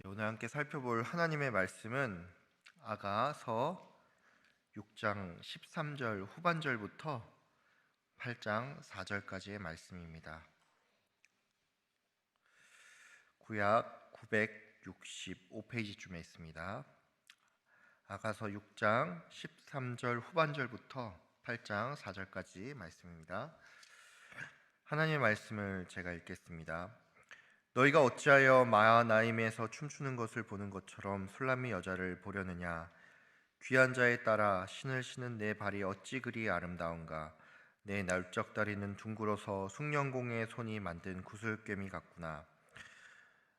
오늘 함께 살펴볼 하나님의 말씀은 아가서 6장 13절 후반절부터 8장 4절까지의 말씀입니다. 구약 965페이지쯤에 있습니다. 아가서 6장 13절 후반절부터 8장 4절까지 말씀입니다. 하나님의 말씀을 제가 읽겠습니다. 너희가 어찌하여 마하나임에서 춤추는 것을 보는 것처럼 술람미 여자를 보려느냐? 귀한 자에 따라 신을 신은 내 발이 어찌 그리 아름다운가? 내 날적다리는 둥그러서 숭늉공의 손이 만든 구슬꿰미 같구나.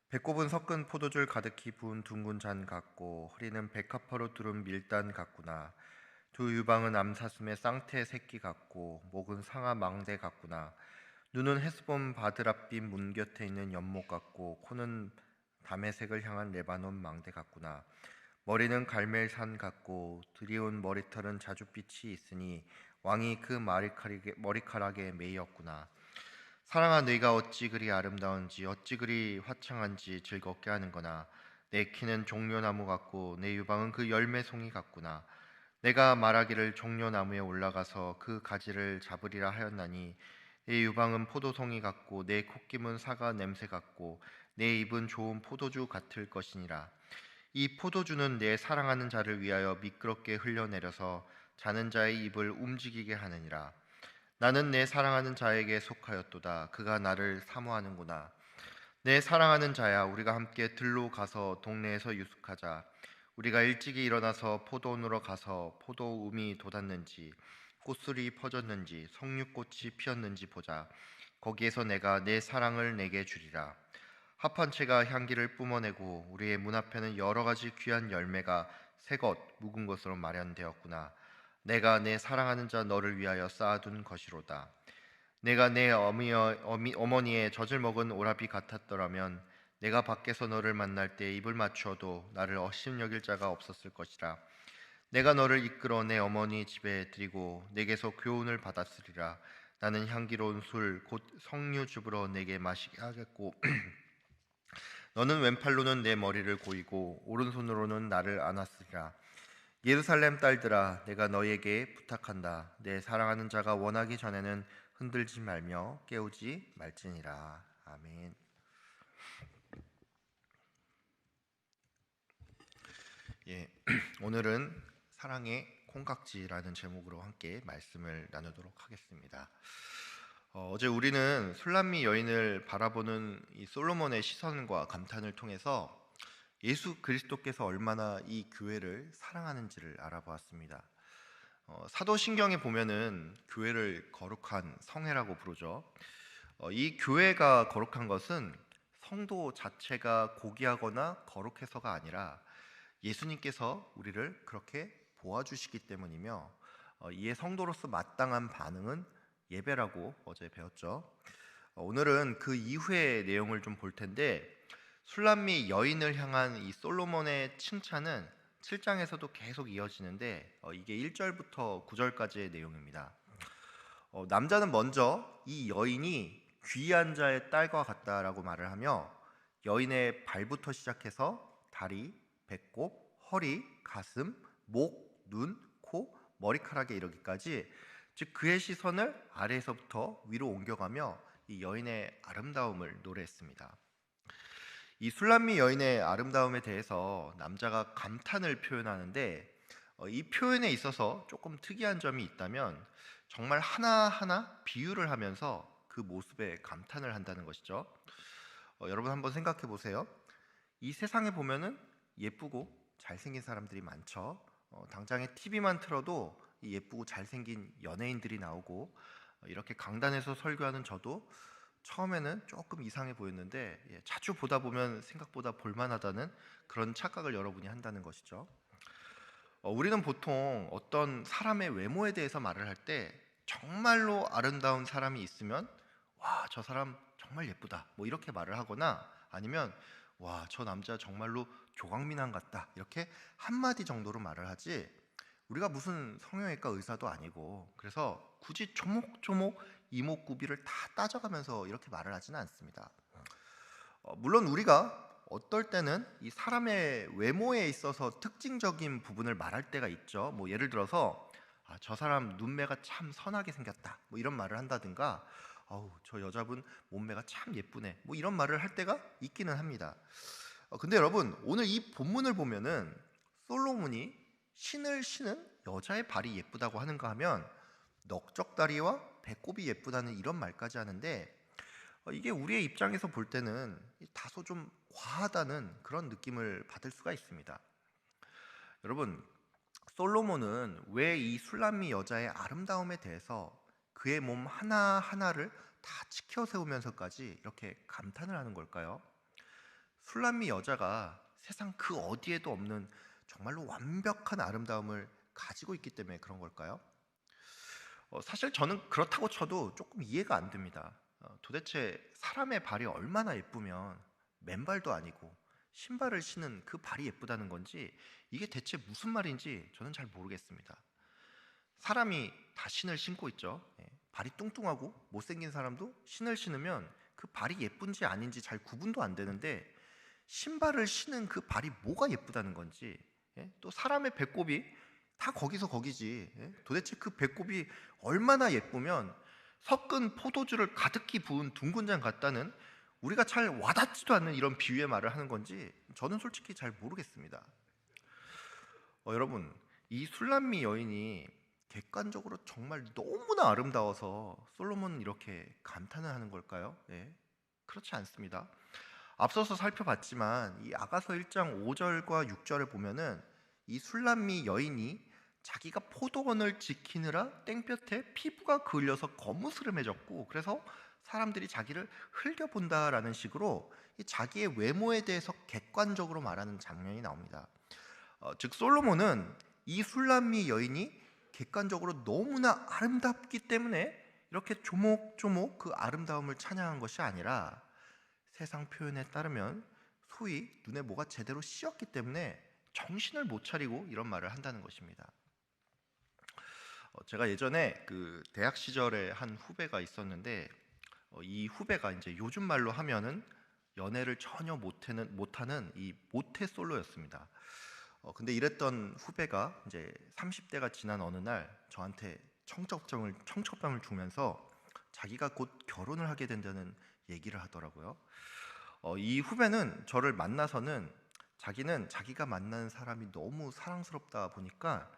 배꼽은 섞은 포도줄 가득히 부은 둥근 잔 같고 허리는 백합화로 두른 밀단 같구나. 두 유방은 암사슴의 쌍태 새끼 같고 목은 상아 망대 같구나. 눈은 헤스본 바드랍빛 문 곁에 있는 연못 같고 코는 다메색을 향한 레바논 망대 같구나. 머리는 갈멜산 같고 드리운 머리털은 자줏빛이 있으니 왕이 그 머리카락에 매였구나. 사랑아, 네가 어찌 그리 아름다운지 어찌 그리 화창한지 즐겁게 하는거나. 내 키는 종려나무 같고 내 유방은 그 열매송이 같구나. 내가 말하기를 종려나무에 올라가서 그 가지를 잡으리라 하였나니 내 유방은 포도송이 같고 내 콧김은 사과 냄새 같고 내 입은 좋은 포도주 같을 것이니라. 이 포도주는 내 사랑하는 자를 위하여 미끄럽게 흘려내려서 자는 자의 입을 움직이게 하느니라. 나는 내 사랑하는 자에게 속하였도다. 그가 나를 사모하는구나. 내 사랑하는 자야, 우리가 함께 들로 가서 동네에서 유숙하자. 우리가 일찍이 일어나서 포도원으로 가서 포도움이 돋았는지 꽃술이 퍼졌는지 석류꽃이 피었는지 보자. 거기에서 내가 내 사랑을 내게 주리라. 합한 채가 향기를 뿜어내고 우리의 문 앞에는 여러 가지 귀한 열매가 새것 묵은 것으로 마련되었구나. 내가 내 사랑하는 자 너를 위하여 쌓아둔 것이로다. 내가 내 어머니의 젖을 먹은 오라비 같았더라면 내가 밖에서 너를 만날 때 입을 맞추어도 나를 업신여길 자가 없었을 것이라. 내가 너를 이끌어 내 어머니 집에 드리고 내게서 교훈을 받았으리라. 나는 향기로운 술 곧 석류즙으로 내게 마시게 하겠고 너는 왼팔로는 내 머리를 고이고 오른손으로는 나를 안았으리라. 예루살렘 딸들아, 내가 너희에게 부탁한다. 내 사랑하는 자가 원하기 전에는 흔들지 말며 깨우지 말지니라. 아멘. 오늘은 사랑의 콩깍지라는 제목으로 함께 말씀을 나누도록 하겠습니다. 어제 우리는 술람미 여인을 바라보는 이 솔로몬의 시선과 감탄을 통해서 예수 그리스도께서 얼마나 이 교회를 사랑하는지를 알아보았습니다. 사도신경에 보면은 교회를 거룩한 성회라고 부르죠. 이 교회가 거룩한 것은 성도 자체가 고귀하거나 거룩해서가 아니라 예수님께서 우리를 그렇게 보아주시기 때문이며 이에 성도로서 마땅한 반응은 예배라고 어제 배웠죠. 오늘은 그 이후의 내용을 좀 볼 텐데 술람미 여인을 향한 이 솔로몬의 칭찬은 7장에서도 계속 이어지는데 이게 1절부터 9절까지의 내용입니다. 남자는 먼저 이 여인이 귀한 자의 딸과 같다라고 말을 하며 여인의 발부터 시작해서 다리, 배꼽, 허리, 가슴, 목, 눈, 코, 머리카락에 이르기까지 즉 그의 시선을 아래에서부터 위로 옮겨가며 이 여인의 아름다움을 노래했습니다. 이 술람미 여인의 아름다움에 대해서 남자가 감탄을 표현하는데 이 표현에 있어서 조금 특이한 점이 있다면 정말 하나하나 비유를 하면서 그 모습에 감탄을 한다는 것이죠. 여러분 한번 생각해 보세요. 이 세상에 보면은 예쁘고 잘생긴 사람들이 많죠. 당장에 TV만 틀어도 이 예쁘고 잘생긴 연예인들이 나오고 이렇게 강단에서 설교하는 저도 처음에는 조금 이상해 보였는데 자주 보다 보면 생각보다 볼만하다는 그런 착각을 여러분이 한다는 것이죠. 우리는 보통 어떤 사람의 외모에 대해서 말을 할 때 정말로 아름다운 사람이 있으면 와, 저 사람 정말 예쁘다 뭐 이렇게 말을 하거나 아니면 와, 저 남자 정말로 조각미남 같다 이렇게 한마디 정도로 말을 하지 우리가 무슨 성형외과 의사도 아니고 그래서 굳이 조목조목 이목구비를 다 따져가면서 이렇게 말을 하지는 않습니다. 물론 우리가 어떨 때는 이 사람의 외모에 있어서 특징적인 부분을 말할 때가 있죠. 뭐 예를 들어서 저 사람 눈매가 참 선하게 생겼다. 뭐 이런 말을 한다든가 저 여자분 몸매가 참 예쁘네. 뭐 이런 말을 할 때가 있기는 합니다. 근데 여러분 오늘 이 본문을 보면은 솔로몬이 신을 신은 여자의 발이 예쁘다고 하는가 하면 넓적다리와 배꼽이 예쁘다는 이런 말까지 하는데 이게 우리의 입장에서 볼 때는 다소 좀 과하다는 그런 느낌을 받을 수가 있습니다. 여러분, 솔로몬은 왜 이 술람미 여자의 아름다움에 대해서 그의 몸 하나하나를 다 지켜 세우면서까지 이렇게 감탄을 하는 걸까요? 술람미 여자가 세상 그 어디에도 없는 정말로 완벽한 아름다움을 가지고 있기 때문에 그런 걸까요? 사실 저는 그렇다고 쳐도 조금 이해가 안 됩니다. 도대체 사람의 발이 얼마나 예쁘면 맨발도 아니고 신발을 신은 그 발이 예쁘다는 건지 이게 대체 무슨 말인지 저는 잘 모르겠습니다. 사람이 다 신을 신고 있죠. 발이 뚱뚱하고 못생긴 사람도 신을 신으면 그 발이 예쁜지 아닌지 잘 구분도 안 되는데 신발을 신은 그 발이 뭐가 예쁘다는 건지 또 사람의 배꼽이 다 거기서 거기지 도대체 그 배꼽이 얼마나 예쁘면 섞은 포도주를 가득히 부은 둥근장 같다는 우리가 잘 와닿지도 않는 이런 비유의 말을 하는 건지 저는 솔직히 잘 모르겠습니다. 여러분 이 술람미 여인이 객관적으로 정말 너무나 아름다워서 솔로몬은 이렇게 감탄을 하는 걸까요? 그렇지 않습니다. 앞서서 살펴봤지만 이 아가서 1장 5절과 6절을 보면은 이 술람미 여인이 자기가 포도원을 지키느라 땡볕에 피부가 그을려서 거무스름해졌고 그래서 사람들이 자기를 흘겨본다라는 식으로 이 자기의 외모에 대해서 객관적으로 말하는 장면이 나옵니다. 즉 솔로몬은 이 술람미 여인이 객관적으로 너무나 아름답기 때문에 이렇게 조목조목 그 아름다움을 찬양한 것이 아니라 세상 표현에 따르면 소위 눈에 뭐가 제대로 씌었기 때문에 정신을 못 차리고 이런 말을 한다는 것입니다. 제가 예전에 그 대학 시절에 한 후배가 있었는데 이 후배가 이제 요즘 말로 하면은 연애를 전혀 못하는 이 모태 솔로였습니다. 근데 이랬던 후배가 이제 30대가 지난 어느 날 저한테 청첩장을 주면서 자기가 곧 결혼을 하게 된다는 얘기를 하더라고요. 이 후배는 저를 만나서는 자기는 자기가 만난 사람이 너무 사랑스럽다 보니까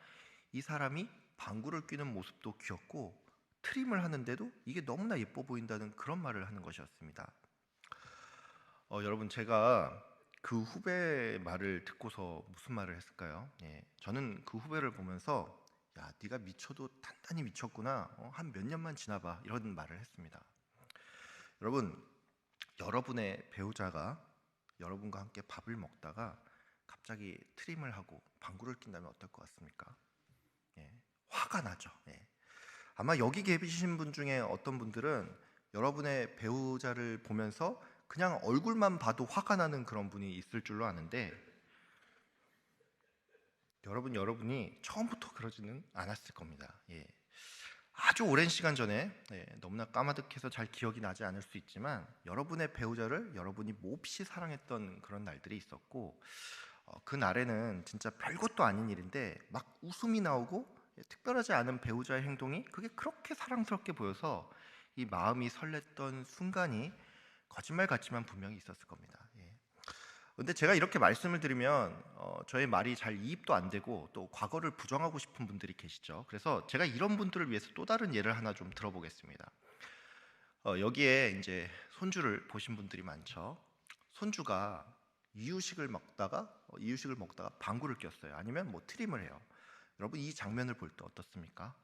이 사람이 방구를 뀌는 모습도 귀엽고 트림을 하는데도 이게 너무나 예뻐 보인다는 그런 말을 하는 것이었습니다. 여러분 제가 그 후배의 말을 듣고서 무슨 말을 했을까요? 저는 그 후배를 보면서 야, 네가 미쳐도 단단히 미쳤구나. 한 몇 년만 지나봐. 이런 말을 했습니다. 여러분, 여러분의 배우자가 여러분과 함께 밥을 먹다가 갑자기 트림을 하고 방구를 낀다면 어떨 것 같습니까? 화가 나죠. 아마 여기 계신 분 중에 어떤 분들은 여러분의 배우자를 보면서 그냥 얼굴만 봐도 화가 나는 그런 분이 있을 줄로 아는데 여러분이 처음부터 그러지는 않았을 겁니다. 아주 오랜 시간 전에 너무나 까마득해서 잘 기억이 나지 않을 수 있지만 여러분의 배우자를 여러분이 몹시 사랑했던 그런 날들이 있었고 그 날에는 진짜 별것도 아닌 일인데 막 웃음이 나오고 특별하지 않은 배우자의 행동이 그게 그렇게 사랑스럽게 보여서 이 마음이 설렜던 순간이 거짓말 같지만 분명히 있었을 겁니다. 근데 제가 이렇게 말씀을 드리면 저의 말이 잘 이입도 안 되고 또 과거를 부정하고 싶은 분들이 계시죠. 그래서 제가 이런 분들을 위해서 또 다른 예를 하나 좀 들어보겠습니다. 여기에 이제 손주를 보신 분들이 많죠. 손주가 이유식을 먹다가 방구를 꼈어요. 아니면 뭐 트림을 해요. 여러분 이 장면을 볼 때 어떻습니까?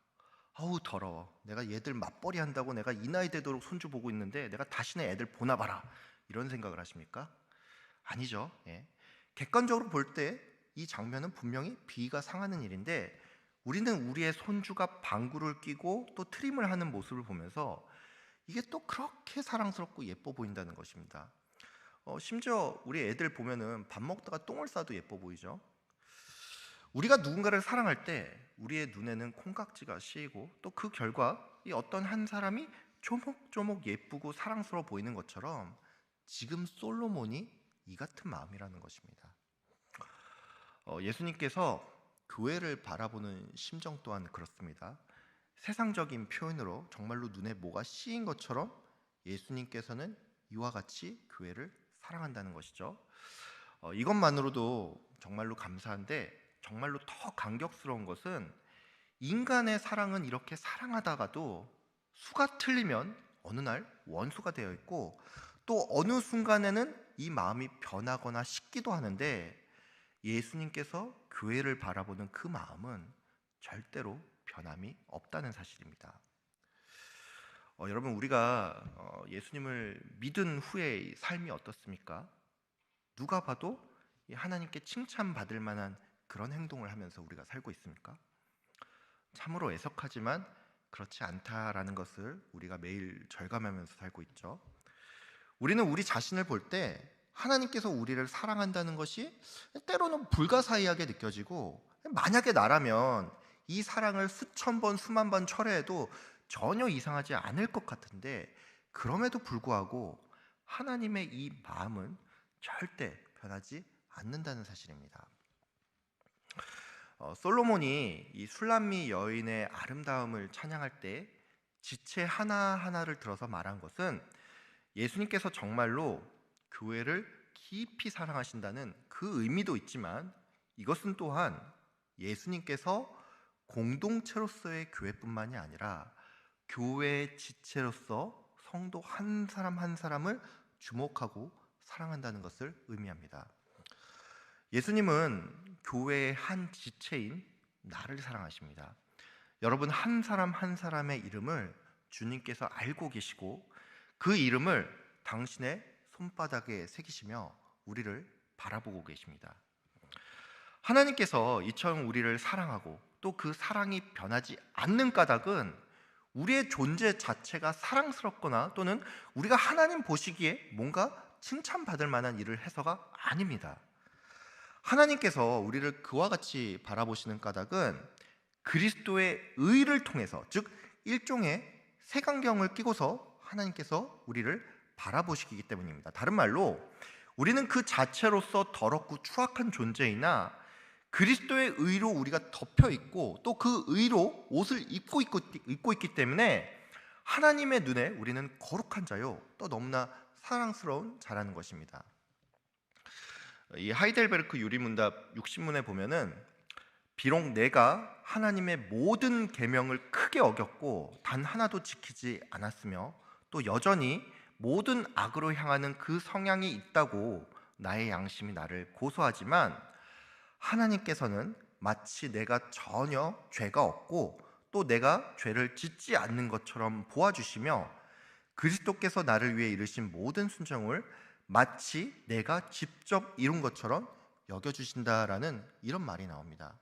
아우 더러워. 내가 얘들 맞벌이 한다고 내가 이 나이 되도록 손주 보고 있는데 내가 다시는 애들 보나 봐라. 이런 생각을 하십니까? 아니죠. 객관적으로 볼 때 이 장면은 분명히 비위가 상하는 일인데 우리는 우리의 손주가 방구를 끼고 또 트림을 하는 모습을 보면서 이게 또 그렇게 사랑스럽고 예뻐 보인다는 것입니다. 심지어 우리 애들 보면은 밥 먹다가 똥을 싸도 예뻐 보이죠. 우리가 누군가를 사랑할 때 우리의 눈에는 콩깍지가 씌이고 또 그 결과 이 어떤 한 사람이 조목조목 예쁘고 사랑스러워 보이는 것처럼 지금 솔로몬이 이 같은 마음이라는 것입니다. 예수님께서 교회를 바라보는 심정 또한 그렇습니다. 세상적인 표현으로 정말로 눈에 뭐가 씌인 것처럼 예수님께서는 이와 같이 교회를 사랑한다는 것이죠. 이것만으로도 정말로 감사한데, 정말로 더 감격스러운 것은 인간의 사랑은 이렇게 사랑하다가도 수가 틀리면 어느 날 원수가 되어 있고, 또 어느 순간에는 이 마음이 변하거나 식기도 하는데, 예수님께서 교회를 바라보는 그 마음은 절대로 변함이 없다는 사실입니다. 여러분, 우리가 예수님을 믿은 후의 삶이 어떻습니까? 누가 봐도 하나님께 칭찬받을 만한 그런 행동을 하면서 우리가 살고 있습니까? 참으로 애석하지만 그렇지 않다라는 것을 우리가 매일 절감하면서 살고 있죠. 우리는 우리 자신을 볼 때 하나님께서 우리를 사랑한다는 것이 때로는 불가사의하게 느껴지고, 만약에 나라면 이 사랑을 수천 번 수만 번 철회해도 전혀 이상하지 않을 것 같은데, 그럼에도 불구하고 하나님의 이 마음은 절대 변하지 않는다는 사실입니다. 솔로몬이 이 술람미 여인의 아름다움을 찬양할 때 지체 하나하나를 들어서 말한 것은 예수님께서 정말로 교회를 깊이 사랑하신다는 그 의미도 있지만, 이것은 또한 예수님께서 공동체로서의 교회뿐만이 아니라 교회의 지체로서 성도 한 사람 한 사람을 주목하고 사랑한다는 것을 의미합니다. 예수님은 교회의 한 지체인 나를 사랑하십니다. 여러분, 한 사람 한 사람의 이름을 주님께서 알고 계시고 그 이름을 당신의 손바닥에 새기시며 우리를 바라보고 계십니다. 하나님께서 이처럼 우리를 사랑하고 또 그 사랑이 변하지 않는 까닭은 우리의 존재 자체가 사랑스럽거나 또는 우리가 하나님 보시기에 뭔가 칭찬받을 만한 일을 해서가 아닙니다. 하나님께서 우리를 그와 같이 바라보시는 까닭은 그리스도의 의를 통해서, 즉 일종의 색안경을 끼고서 하나님께서 우리를 바라보시기 때문입니다. 다른 말로 우리는 그 자체로서 더럽고 추악한 존재이나 그리스도의 의로 우리가 덮여 있고 또 그 의로 옷을 입고 있기 때문에 하나님의 눈에 우리는 거룩한 자요, 또 너무나 사랑스러운 자라는 것입니다. 이 하이델베르크 유리문답 60문에 보면은 비록 내가 하나님의 모든 계명을 크게 어겼고 단 하나도 지키지 않았으며 또 여전히 모든 악으로 향하는 그 성향이 있다고 나의 양심이 나를 고소하지만, 하나님께서는 마치 내가 전혀 죄가 없고 또 내가 죄를 짓지 않는 것처럼 보아주시며 그리스도께서 나를 위해 이루신 모든 순종을 마치 내가 직접 이룬 것처럼 여겨주신다라는 이런 말이 나옵니다.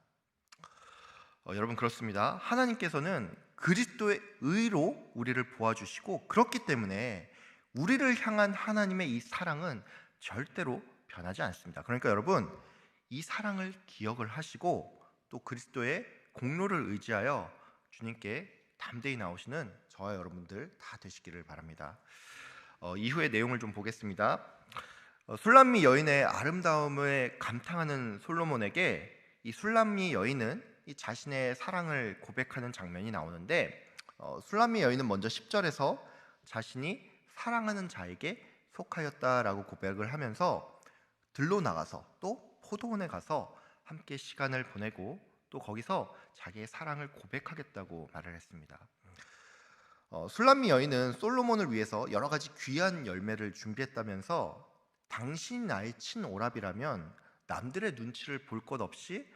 여러분, 그렇습니다. 하나님께서는 그리스도의 의로 우리를 보아주시고 그렇기 때문에 우리를 향한 하나님의 이 사랑은 절대로 변하지 않습니다. 그러니까 여러분, 이 사랑을 기억을 하시고 또 그리스도의 공로를 의지하여 주님께 담대히 나오시는 저와 여러분들 다 되시기를 바랍니다. 이후의 내용을 좀 보겠습니다. 술람미 여인의 아름다움에 감탄하는 솔로몬에게 이 술람미 여인은 이 자신의 사랑을 고백하는 장면이 나오는데, 술람미 여인은 먼저 10절에서 자신이 사랑하는 자에게 속하였다라고 고백을 하면서 들로 나가서 또 포도원에 가서 함께 시간을 보내고 또 거기서 자기의 사랑을 고백하겠다고 말을 했습니다. 술람미 여인은 솔로몬을 위해서 여러 가지 귀한 열매를 준비했다면서 당신이 나의 친오랍이라면 남들의 눈치를 볼 것 없이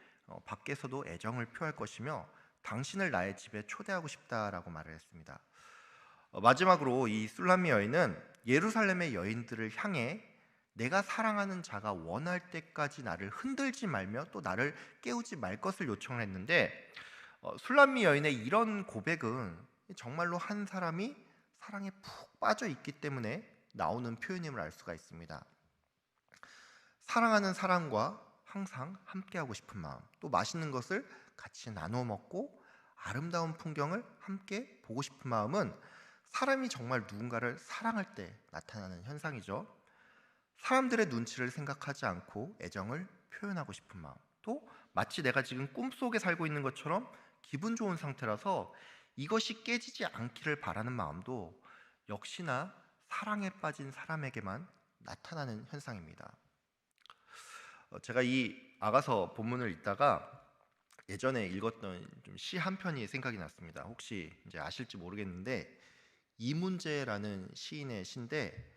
밖에서도 애정을 표할 것이며 당신을 나의 집에 초대하고 싶다라고 말을 했습니다. 마지막으로 이 술람미 여인은 예루살렘의 여인들을 향해 내가 사랑하는 자가 원할 때까지 나를 흔들지 말며 또 나를 깨우지 말 것을 요청을 했는데, 술람미 여인의 이런 고백은 정말로 한 사람이 사랑에 푹 빠져 있기 때문에 나오는 표현임을 알 수가 있습니다. 사랑하는 사람과 항상 함께하고 싶은 마음, 또 맛있는 것을 같이 나누어 먹고 아름다운 풍경을 함께 보고 싶은 마음은 사람이 정말 누군가를 사랑할 때 나타나는 현상이죠. 사람들의 눈치를 생각하지 않고 애정을 표현하고 싶은 마음, 또 마치 내가 지금 꿈속에 살고 있는 것처럼 기분 좋은 상태라서 이것이 깨지지 않기를 바라는 마음도 역시나 사랑에 빠진 사람에게만 나타나는 현상입니다. 제가 이 아가서 본문을 읽다가 예전에 읽었던 시 한 편이 생각이 났습니다. 혹시 이제 아실지 모르겠는데 이문재라는 시인의 시인데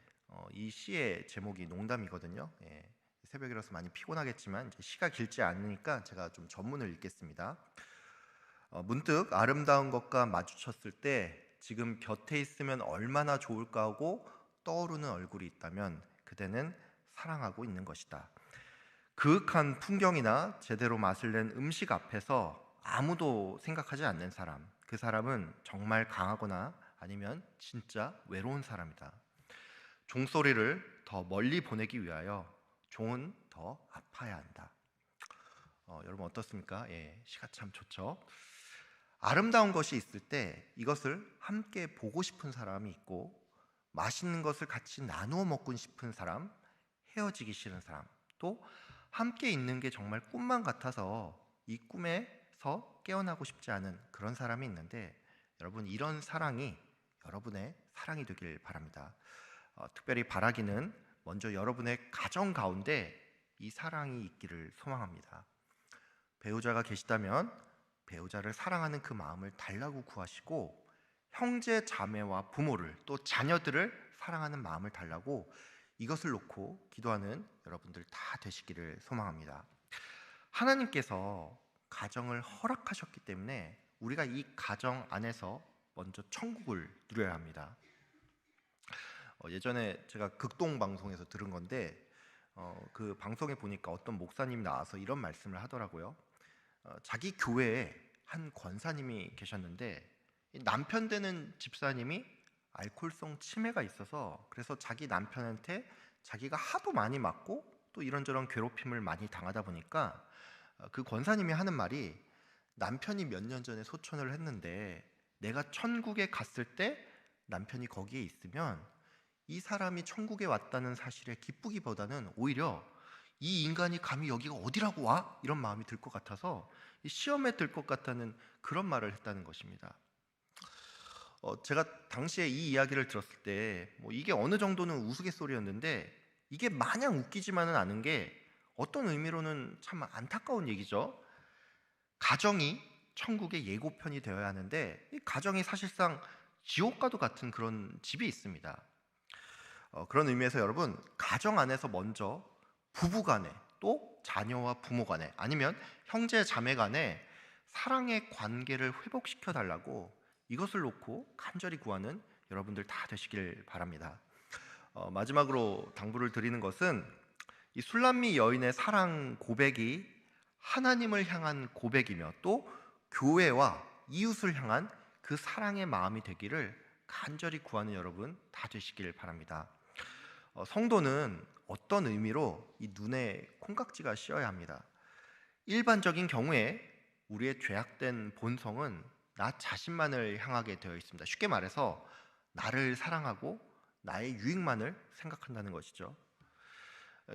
이 시의 제목이 농담이거든요. 예, 새벽이라서 많이 피곤하겠지만 이제 시가 길지 않으니까 제가 좀 전문을 읽겠습니다. 문득 아름다운 것과 마주쳤을 때 지금 곁에 있으면 얼마나 좋을까 하고 떠오르는 얼굴이 있다면 그대는 사랑하고 있는 것이다. 그윽한 풍경이나 제대로 맛을 낸 음식 앞에서 아무도 생각하지 않는 사람, 그 사람은 정말 강하거나 아니면 진짜 외로운 사람이다. 종소리를 더 멀리 보내기 위하여 종은 더 아파야 한다. 여러분 어떻습니까? 예, 시가 참 좋죠. 아름다운 것이 있을 때 이것을 함께 보고 싶은 사람이 있고, 맛있는 것을 같이 나누어 먹고 싶은 사람, 헤어지기 싫은 사람, 또 함께 있는 게 정말 꿈만 같아서 이 꿈에서 깨어나고 싶지 않은 그런 사람이 있는데, 여러분 이런 사랑이 여러분의 사랑이 되길 바랍니다. 특별히 바라기는 먼저 여러분의 가정 가운데 이 사랑이 있기를 소망합니다. 배우자가 계시다면 배우자를 사랑하는 그 마음을 달라고 구하시고, 형제 자매와 부모를 또 자녀들을 사랑하는 마음을 달라고 이것을 놓고 기도하는 여러분들 다 되시기를 소망합니다. 하나님께서 가정을 허락하셨기 때문에 우리가 이 가정 안에서 먼저 천국을 누려야 합니다. 예전에 제가 극동 방송에서 들은 건데 그 방송에 보니까 어떤 목사님이 나와서 이런 말씀을 하더라고요. 자기 교회에 한 권사님이 계셨는데 남편 되는 집사님이 알코올성 치매가 있어서, 그래서 자기 남편한테 자기가 하도 많이 맞고 또 이런저런 괴롭힘을 많이 당하다 보니까 그 권사님이 하는 말이, 남편이 몇 년 전에 소천을 했는데 내가 천국에 갔을 때 남편이 거기에 있으면 이 사람이 천국에 왔다는 사실에 기쁘기보다는 오히려 이 인간이 감히 여기가 어디라고 와? 이런 마음이 들 것 같아서 시험에 들 것 같다는 그런 말을 했다는 것입니다. 제가 당시에 이 이야기를 들었을 때 이게 어느 정도는 우스갯소리였는데 이게 마냥 웃기지만은 않은 게 어떤 의미로는 참 안타까운 얘기죠. 가정이 천국의 예고편이 되어야 하는데 이 가정이 사실상 지옥과도 같은 그런 집이 있습니다. 그런 의미에서 여러분, 가정 안에서 먼저 부부 간에 또 자녀와 부모 간에 아니면 형제 자매 간에 사랑의 관계를 회복시켜 달라고 이것을 놓고 간절히 구하는 여러분들 다 되시길 바랍니다. 마지막으로 당부를 드리는 것은 이 술람미 여인의 사랑 고백이 하나님을 향한 고백이며 또 교회와 이웃을 향한 그 사랑의 마음이 되기를 간절히 구하는 여러분 다 되시길 바랍니다. 성도는 어떤 의미로 이 눈에 콩깍지가 씌어야 합니다. 일반적인 경우에 우리의 죄악된 본성은 나 자신만을 향하게 되어 있습니다. 쉽게 말해서 나를 사랑하고 나의 유익만을 생각한다는 것이죠.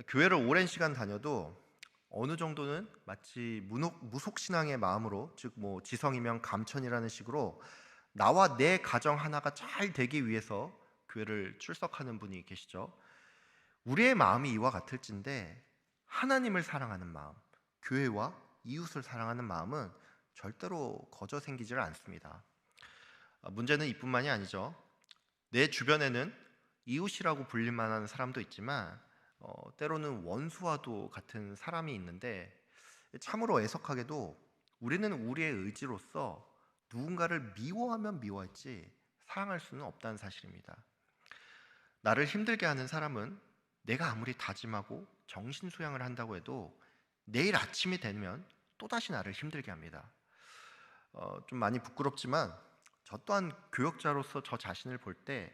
교회를 오랜 시간 다녀도 어느 정도는 마치 무속신앙의 마음으로, 즉 지성이면 감천이라는 식으로 나와 내 가정 하나가 잘 되기 위해서 교회를 출석하는 분이 계시죠. 우리의 마음이 이와 같을진데 하나님을 사랑하는 마음, 교회와 이웃을 사랑하는 마음은 절대로 거저 생기질 않습니다. 문제는 이뿐만이 아니죠. 내 주변에는 이웃이라고 불릴 만한 사람도 있지만 때로는 원수와도 같은 사람이 있는데, 참으로 애석하게도 우리는 우리의 의지로서 누군가를 미워하면 미워했지 사랑할 수는 없다는 사실입니다. 나를 힘들게 하는 사람은 내가 아무리 다짐하고 정신수양을 한다고 해도 내일 아침이 되면 또다시 나를 힘들게 합니다. 좀 많이 부끄럽지만 저 또한 교역자로서 저 자신을 볼 때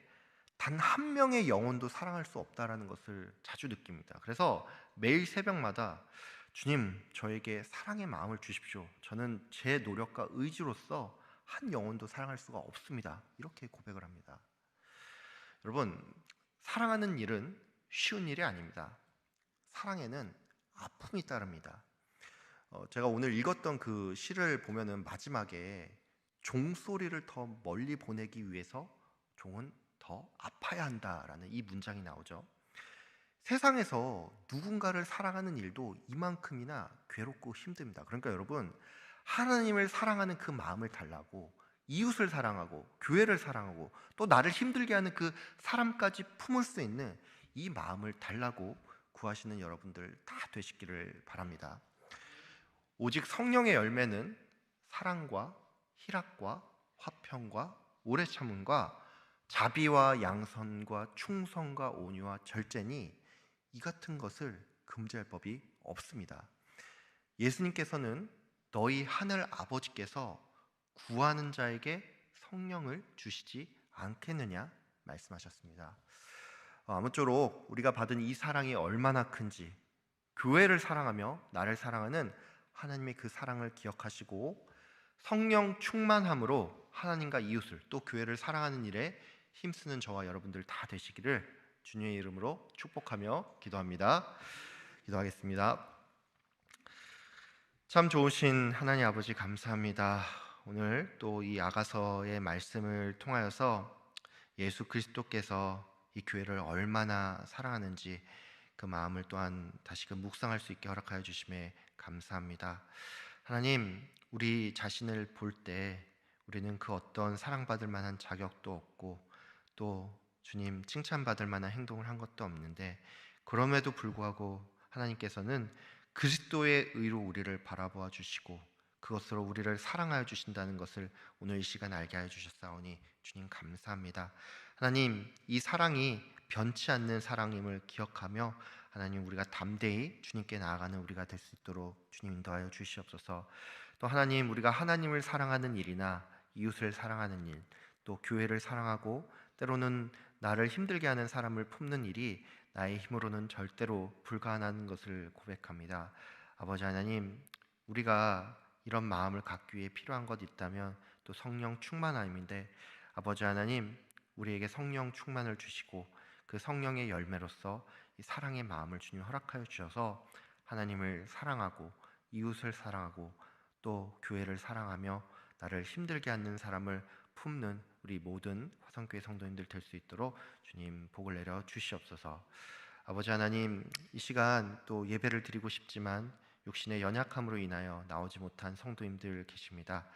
단 한 명의 영혼도 사랑할 수 없다라는 것을 자주 느낍니다. 그래서 매일 새벽마다 주님, 저에게 사랑의 마음을 주십시오. 저는 제 노력과 의지로서 한 영혼도 사랑할 수가 없습니다. 이렇게 고백을 합니다. 여러분, 사랑하는 일은 쉬운 일이 아닙니다. 사랑에는 아픔이 따릅니다. 제가 오늘 읽었던 그 시를 보면은 마지막에 종소리를 더 멀리 보내기 위해서 종은 더 아파야 한다라는 이 문장이 나오죠. 세상에서 누군가를 사랑하는 일도 이만큼이나 괴롭고 힘듭니다. 그러니까 여러분, 하나님을 사랑하는 그 마음을 달라고 이웃을 사랑하고 교회를 사랑하고 또 나를 힘들게 하는 그 사람까지 품을 수 있는 이 마음을 달라고 구하시는 여러분들 다 되시기를 바랍니다. 오직 성령의 열매는 사랑과 희락과 화평과 오래 참음과 자비와 양선과 충성과 온유와 절제니 이 같은 것을 금지할 법이 없습니다. 예수님께서는 너희 하늘 아버지께서 구하는 자에게 성령을 주시지 않겠느냐 말씀하셨습니다. 아무쪼록 우리가 받은 이 사랑이 얼마나 큰지, 교회를 사랑하며 나를 사랑하는 하나님의 그 사랑을 기억하시고 성령 충만함으로 하나님과 이웃을 또 교회를 사랑하는 일에 힘쓰는 저와 여러분들 다 되시기를 주님의 이름으로 축복하며 기도합니다. 기도하겠습니다. 참 좋으신 하나님 아버지 감사합니다. 오늘 또 이 아가서의 말씀을 통하여서 예수 그리스도께서 이 교회를 얼마나 사랑하는지 그 마음을 또한 다시금 묵상할 수 있게 허락하여 주심에 감사합니다. 하나님, 우리 자신을 볼 때 우리는 그 어떤 사랑받을 만한 자격도 없고 또 주님 칭찬받을 만한 행동을 한 것도 없는데 그럼에도 불구하고 하나님께서는 그리스도의 의로 우리를 바라보아 주시고 그것으로 우리를 사랑하여 주신다는 것을 오늘 이 시간 알게 하여 주셨사오니 주님 감사합니다. 하나님, 이 사랑이 변치 않는 사랑임을 기억하며 하나님 우리가 담대히 주님께 나아가는 우리가 될 수 있도록 주님 인도하여 주시옵소서. 또 하나님, 우리가 하나님을 사랑하는 일이나 이웃을 사랑하는 일, 또 교회를 사랑하고 때로는 나를 힘들게 하는 사람을 품는 일이 나의 힘으로는 절대로 불가능한 것을 고백합니다. 아버지 하나님, 우리가 이런 마음을 갖기 위해 필요한 것 있다면 또 성령 충만함인데 아버지 하나님, 우리에게 성령 충만을 주시고 그 성령의 열매로서 이 사랑의 마음을 주님 허락하여 주셔서 하나님을 사랑하고 이웃을 사랑하고 또 교회를 사랑하며 나를 힘들게 하는 사람을 품는 우리 모든 화성교회 성도님들 될 수 있도록 주님 복을 내려 주시옵소서. 아버지 하나님, 이 시간 또 예배를 드리고 싶지만 육신의 연약함으로 인하여 나오지 못한 성도님들 계십니다.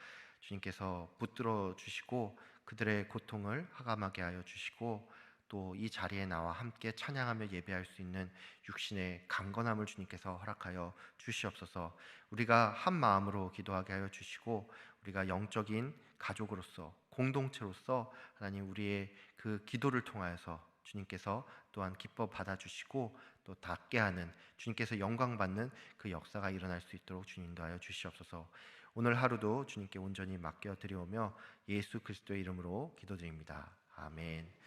주님께서 붙들어 주시고 그들의 고통을 하감하게 하여 주시고 또 이 자리에 나와 함께 찬양하며 예배할 수 있는 육신의 강건함을 주님께서 허락하여 주시옵소서. 우리가 한 마음으로 기도하게 하여 주시고 우리가 영적인 가족으로서 공동체로서 하나님 우리의 그 기도를 통하여서 주님께서 또한 기뻐 받아주시고 또 닿게 하는 주님께서 영광 받는 그 역사가 일어날 수 있도록 주님 인도하여 주시옵소서. 오늘 하루도 주님께 온전히 맡겨 드리오며 예수 그리스도의 이름으로 기도드립니다. 아멘.